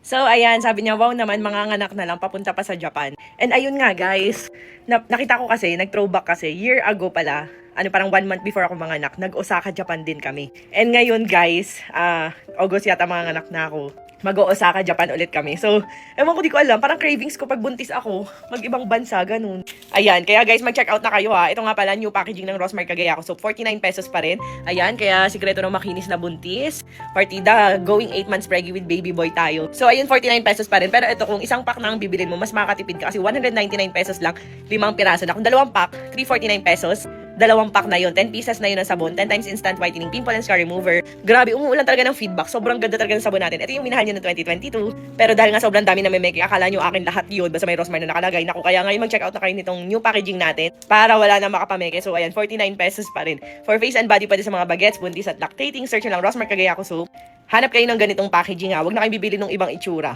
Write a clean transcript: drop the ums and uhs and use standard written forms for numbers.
So, ayan, sabi niya, wow naman, manganganak na lang, papunta pa sa Japan. And ayun nga, guys, nakita ko kasi, nag-throwback kasi, year ago pala, parang 1 month before ako manganak, nag-Osaka, Japan din kami. And ngayon, guys, August yata manganak na ako. Mag-Osaka, Japan ulit kami. So, ewan ko, di ko alam, parang cravings ko pag buntis ako, mag-ibang bansa, ganun. Ayan, kaya guys, mag-check out na kayo ha. Ito nga pala, new packaging ng Rosmar Cagayaco. So, 49 pesos pa rin. Ayan, kaya sikreto ng makinis na buntis. Partida, going 8 months preggy with baby boy tayo. So, ayun, 49 pesos pa rin. Pero ito, kung isang pack na ang bibilin mo, mas makakatipid ka kasi 199 pesos lang, 5 piraso na. Kung dalawang pack, 349 pesos. Dalawang pack na yun, 10 pieces na yun ng sabon, 10 times instant whitening, pimple and scar remover. Grabe, umuulan talaga ng feedback. Sobrang ganda talaga ng sabon natin. Ito yung minahal nyo ng 2022. Pero dahil nga sobrang dami na memeke, akala nyo akin lahat yun. Basta may Rosmar na nakalagay. Naku, kaya ngayon mag-check out na kayo nitong new packaging natin para wala na makapameke. So, ayan, 49 pesos pa rin. For face and body, pwede sa mga bagets, buntis at lactating. Search nyo lang Rosmar Cagayaco Soap. Hanap kayo ng ganitong packaging ha. Huwag na kayo bibili ng ibang itsura.